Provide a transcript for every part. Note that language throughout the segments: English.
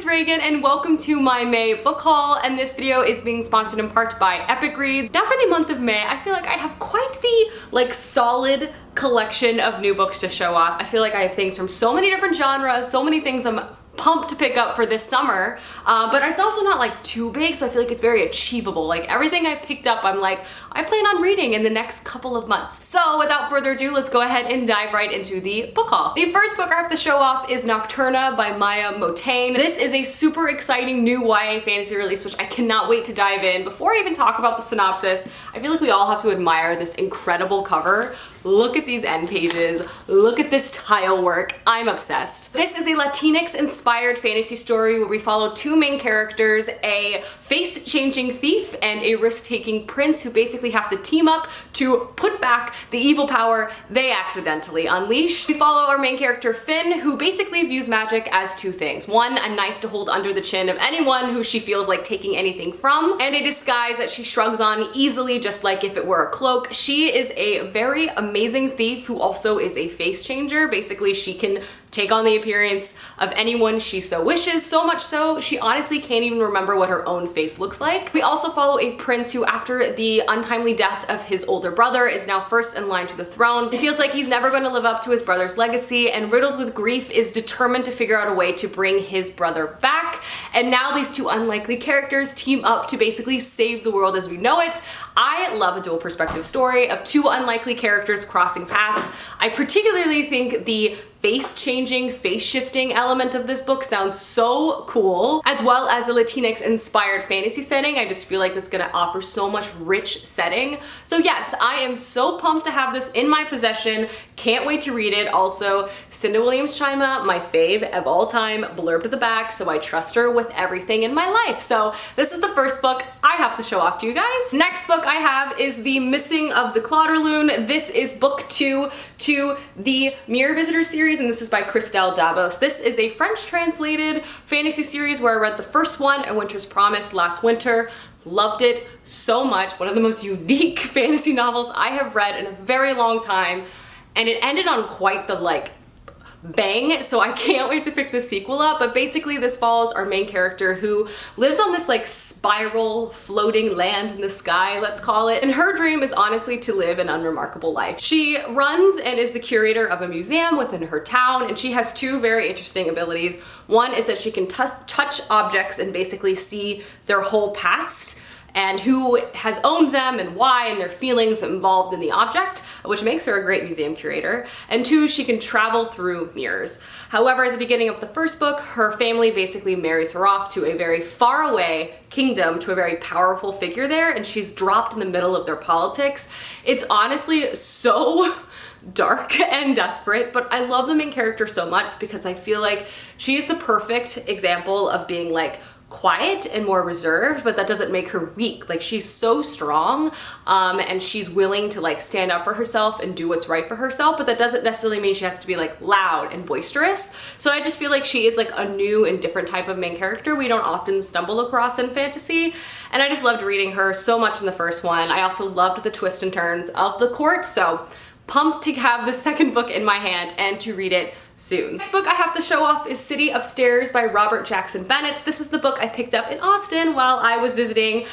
Reagan and welcome to my May book haul, and this video is being sponsored in part by Epic Reads. Now for the month of May, I feel like I have quite the solid collection of new books to show off. I feel like I have things from so many different genres, so many things I'm pumped to pick up for this summer, but it's also not like too big, so I feel like it's very achievable. Like everything I picked up, I'm like, I plan on reading in the next couple of months. So without further ado, let's go ahead and dive right into the book haul. The first book I have to show off is Nocturna by Maya Motain. This is a super exciting new YA fantasy release, which I cannot wait to dive in. Before I even talk about the synopsis, I feel like we all have to admire this incredible cover. Look at these end pages. Look at this tile work. I'm obsessed. This is a Latinx-inspired fantasy story where we follow two main characters, a face-changing thief and a risk-taking prince who basically have to team up to put back the evil power they accidentally unleashed. We follow our main character Finn, who basically views magic as two things. One, a knife to hold under the chin of anyone who she feels like taking anything from, and a disguise that she shrugs on easily just like if it were a cloak. She is a very amazing thief who also is a face changer. Basically, she can take on the appearance of anyone she so wishes, so much so she honestly can't even remember what her own face looks like. We also follow a prince who, after the untimely death of his older brother, is now first in line to the throne. It feels like he's never going to live up to his brother's legacy, and riddled with grief is determined to figure out a way to bring his brother back. And now these two unlikely characters team up to basically save the world as we know it. I love a dual perspective story of two unlikely characters crossing paths. I particularly think the face-changing, face-shifting element of this book sounds so cool, as well as a Latinx-inspired fantasy setting. I just feel like it's gonna offer so much rich setting. So yes, I am so pumped to have this in my possession. Can't wait to read it. Also, Cinda Williams-Chima, my fave of all time, blurbed at the back, so I trust her with everything in my life. So this is the first book I have to show off to you guys. Next book I have is The Missing of the Clauderloon. This is book 2 to the Mirror Visitor series, and this is by Christelle Davos. This is a French translated fantasy series where I read the first one, A Winter's Promise, last winter. Loved it so much. One of the most unique fantasy novels I have read in a very long time, and it ended on quite the bang, so I can't wait to pick the sequel up. But basically this follows our main character who lives on this spiral floating land in the sky, let's call it, and her dream is honestly to live an unremarkable life. She runs and is the curator of a museum within her town, and she has two very interesting abilities. One is that she can touch objects and basically see their whole past and who has owned them and why, and their feelings involved in the object, which makes her a great museum curator. And two, she can travel through mirrors. However, at the beginning of the first book, her family basically marries her off to a very far away kingdom, to a very powerful figure there, and she's dropped in the middle of their politics. It's honestly so dark and desperate, but I love the main character so much because I feel like she is the perfect example of being quiet and more reserved, but that doesn't make her weak. She's so strong, and she's willing to stand up for herself and do what's right for herself, but that doesn't necessarily mean she has to be loud and boisterous. So I just feel like she is a new and different type of main character we don't often stumble across in fantasy, and I just loved reading her so much in the first one. I also loved the twists and turns of the court, so pumped to have the second book in my hand and to read it soon. Next book I have to show off is City Upstairs by Robert Jackson Bennett. This is the book I picked up in Austin while I was visiting, and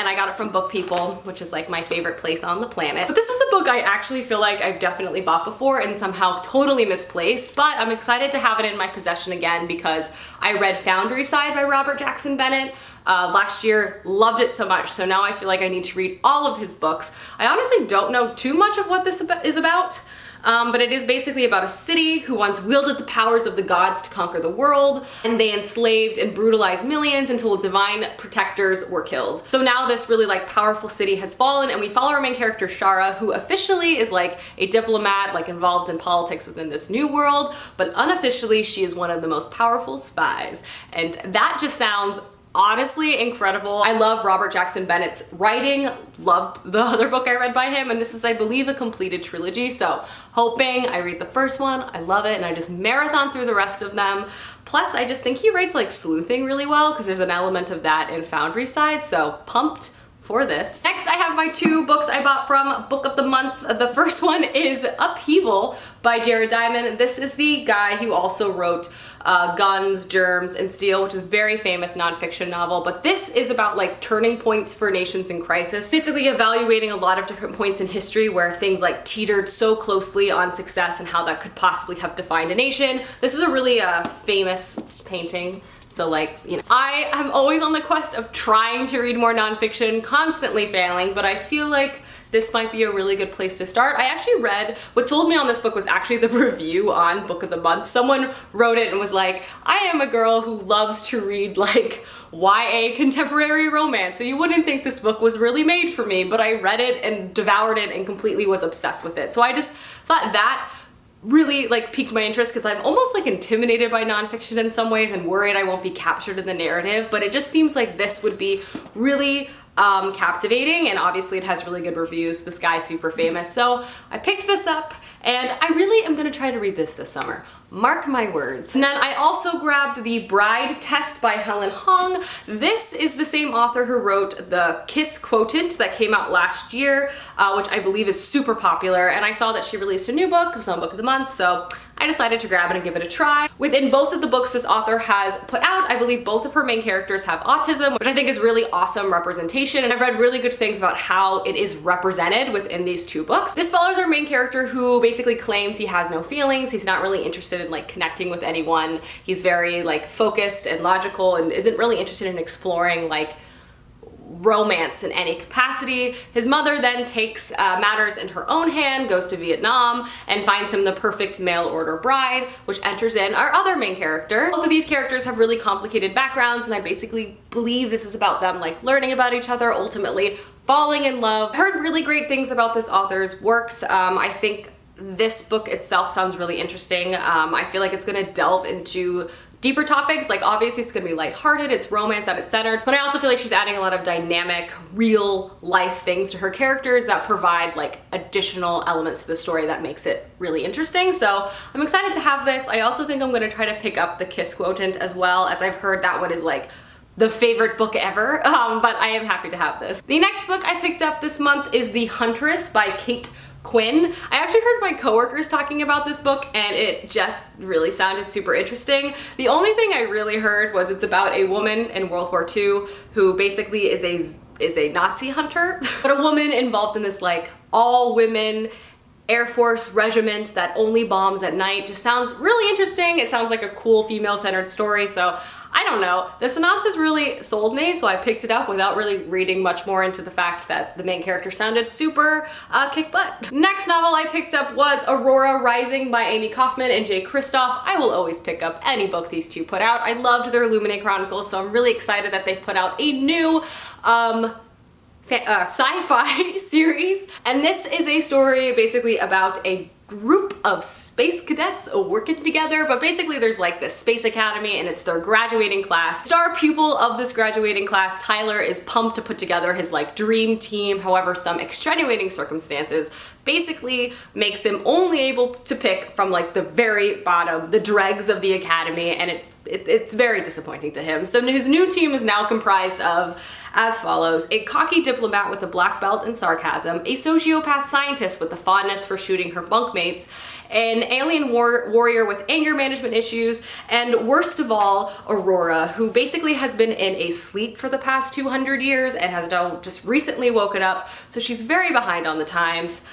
I got it from Book People, which is my favorite place on the planet. But this is a book I actually feel like I've definitely bought before and somehow totally misplaced, but I'm excited to have it in my possession again because I read Foundry Side by Robert Jackson Bennett last year, loved it so much, so now I feel like I need to read all of his books. I honestly don't know too much of what this is about, but it is basically about a city who once wielded the powers of the gods to conquer the world, and they enslaved and brutalized millions until divine protectors were killed. So now this really powerful city has fallen, and we follow our main character Shara, who officially is a diplomat, involved in politics within this new world, but unofficially she is one of the most powerful spies, and that just sounds honestly incredible. I love Robert Jackson Bennett's writing, loved the other book I read by him, and this is, I believe, a completed trilogy, so hoping I read the first one, I love it, and I just marathon through the rest of them. Plus, I just think he writes sleuthing really well, because there's an element of that in Foundry Side, so pumped for this. Next, I have my 2 books I bought from Book of the Month. The first one is Upheaval by Jared Diamond. This is the guy who also wrote Guns, Germs, and Steel, which is a very famous nonfiction novel, but this is about like turning points for nations in crisis. Basically evaluating a lot of different points in history where things like teetered so closely on success and how that could possibly have defined a nation. This is a really famous painting. So like, you know, I am always on the quest of trying to read more nonfiction, constantly failing, but I feel like this might be a really good place to start. I actually read, what sold me on this book was actually the review on Book of the Month. Someone wrote it and was like, I am a girl who loves to read like YA contemporary romance, so you wouldn't think this book was really made for me, but I read it and devoured it and completely was obsessed with it. So I just thought that really like piqued my interest because I'm almost like intimidated by nonfiction in some ways and worried I won't be captured in the narrative, but it just seems like this would be really captivating, and obviously it has really good reviews. This guy's super famous, so I picked this up and I really am gonna try to read this summer. Mark my words. And then I also grabbed The Bride Test by Helen Hong. This is the same author who wrote The Kiss Quotient that came out last year, which I believe is super popular, and I saw that she released a new book. It was on Book of the Month, so I decided to grab it and give it a try. Within both of the books this author has put out, I believe both of her main characters have autism, which I think is really awesome representation, and I've read really good things about how it is represented within these 2 books. This follows our main character who basically claims he has no feelings, he's not really interested in like connecting with anyone, he's very like focused and logical and isn't really interested in exploring like romance in any capacity. His mother then takes matters in her own hand, goes to Vietnam, and finds him the perfect mail order bride, which enters in our other main character. Both of these characters have really complicated backgrounds, and I basically believe this is about them like learning about each other, ultimately falling in love. I heard really great things about this author's works. I think this book itself sounds really interesting. I feel like it's gonna delve into deeper topics, like obviously it's gonna be lighthearted, it's romance at its center, but I also feel like she's adding a lot of dynamic, real life things to her characters that provide like additional elements to the story that makes it really interesting. So I'm excited to have this. I also think I'm gonna try to pick up The Kiss Quotient as well, as I've heard that one is like the favorite book ever, but I am happy to have this. The next book I picked up this month is The Huntress by Kate Quinn. I actually heard my coworkers talking about this book and it just really sounded super interesting. The only thing I really heard was it's about a woman in World War II who basically is a Nazi hunter, but a woman involved in this like all women Air Force regiment that only bombs at night. Just sounds really interesting. It sounds like a cool female-centered story, so I don't know. The synopsis really sold me, so I picked it up without really reading much more into the fact that the main character sounded super kick butt. Next novel I picked up was Aurora Rising by Amy Kaufman and Jay Kristoff. I will always pick up any book these 2 put out. I loved their Illuminae Chronicles, so I'm really excited that they've put out a new sci-fi series. And this is a story basically about a group of space cadets working together, but basically there's like this space academy and it's their graduating class. Star pupil of this graduating class, Tyler, is pumped to put together his like dream team. However, some extenuating circumstances basically makes him only able to pick from like the very bottom, the dregs of the academy, and it's very disappointing to him. So his new team is now comprised of as follows: a cocky diplomat with a black belt in sarcasm, a sociopath scientist with a fondness for shooting her bunkmates, an alien warrior with anger management issues, and worst of all, Aurora, who basically has been in a sleep for the past 200 years and has now just recently woken up, so she's very behind on the times.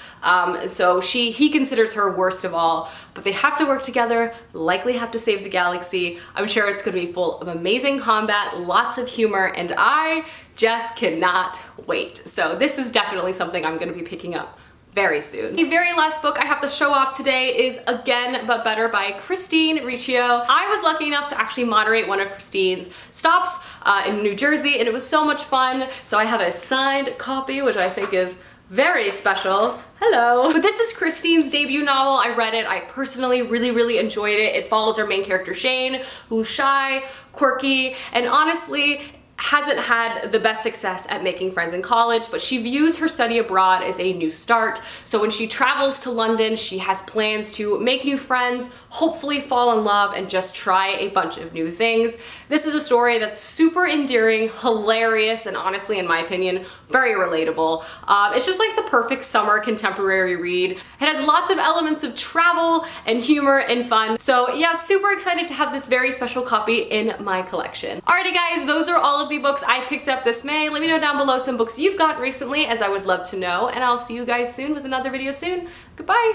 So he considers her worst of all, but they have to work together, likely have to save the galaxy. I'm sure it's going to be full of amazing combat, lots of humor, and I just cannot wait. So this is definitely something I'm going to be picking up very soon. The very last book I have to show off today is Again But Better by Christine Riccio. I was lucky enough to actually moderate one of Christine's stops in New Jersey, and it was so much fun. So I have a signed copy, which I think is very special. Hello. But this is Christine's debut novel. I read it. I personally really enjoyed it. It follows our main character Shane, who's shy, quirky, and honestly, hasn't had the best success at making friends in college, but she views her study abroad as a new start. So when she travels to London, she has plans to make new friends, hopefully fall in love, and just try a bunch of new things. This is a story that's super endearing, hilarious, and honestly, in my opinion, very relatable. It's just like the perfect summer contemporary read. It has lots of elements of travel and humor and fun. So yeah, super excited to have this very special copy in my collection. Alrighty guys, those are all of the books I picked up this May. Let me know down below some books you've gotten recently, as I would love to know, and I'll see you guys soon with another video soon. Goodbye!